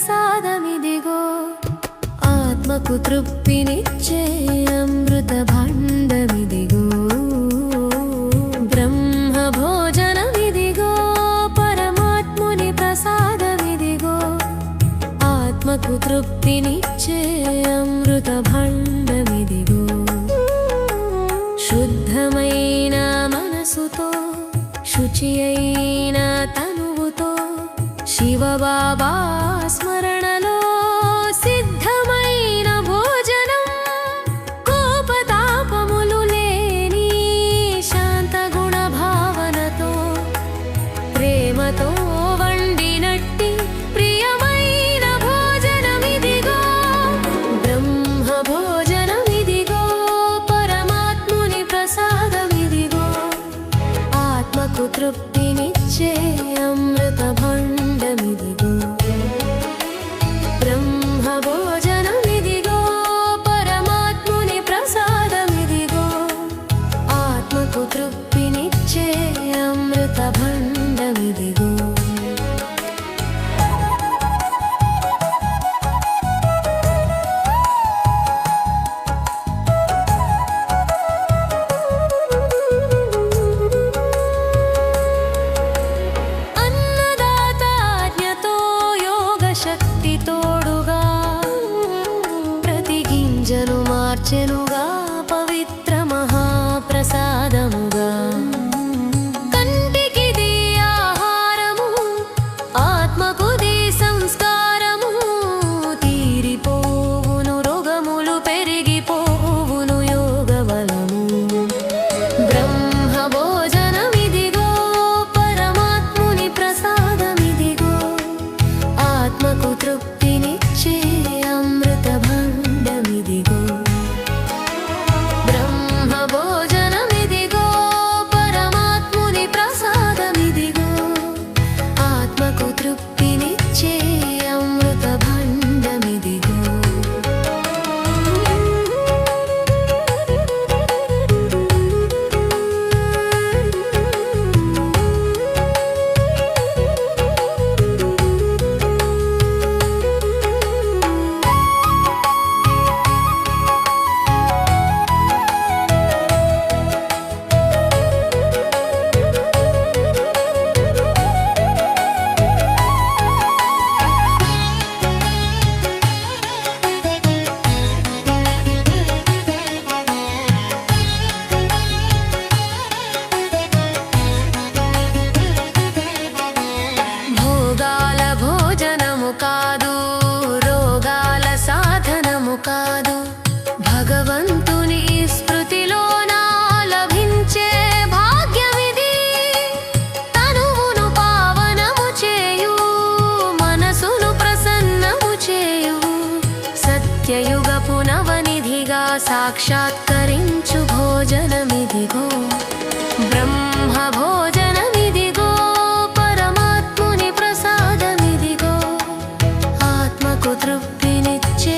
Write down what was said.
ప్రసాదమిదిగో ఆత్మకు తృప్తినిచ్చే అమృత భాండమిదిగో బ్రహ్మ భోజనమిదిగో పరమాత్ముని ప్రసాదమిదిగో ఆత్మకు తృప్తినిచ్చే అమృత భాండమిదిగో శుద్ధమైన మనసుతో శుచి అయిన తనువుతో శివబాబా స్మరణలో సిద్ధమైన భోజనం కోపతాపములు లేని శాంత గుణ భావనతో ప్రేమతో వండినట్టి ప్రియమైన భోజనమిదిగో బ్రహ్మ భోజనమిదిగో పరమాత్ముని ప్రసాదమిదిగో ఆత్మకు తృప్తినిచ్చే అమృత భాండమిదిగో బ్రహ్మ భోజనమిదిగో పరమాత్ముని ప్రసాదమిదిగో ఆత్మకు తృప్తినిచ్చే అమృత భాండమిదిగో శక్తి తోడుగా ప్రతి గింజను మార్చెనుగా పవిత్ర మహాప్రసాదముగా కంటికిది ఆహారము ఆత్మకుది సంస్కారము తీరిపోవును రోగములు పెరిగిపోవును యోగ బలము బ్రహ్మ భోజనమిదిగో పరమాత్ముని ప్రసాదమిదిగో ఆత్మకు తృప్తినిచ్చే అమృత భాండమిదిగో బ్రహ్మ భోజనమిదిగో పరమాత్ముని ప్రసాదమిదిగో ఆత్మకు తృప్తినిచ్చే అమృత భాండమిదిగో భోగాల భోజనము కాదు రోగాల సాధనము కాదు భగవంతుని స్మృతిలోన లభించే భాగ్యమిది తనువును పావనము చేయు మనసును ప్రసన్నము చేయు సత్యయుగపు నవనిధిగా సాక్షాత్కరించు భోజనమిదిగో బ్రహ్మ భోజనమిదిగో పరమాత్ముని ప్రసాదమిదిగో ఆత్మకు తృప్తినిచ్చే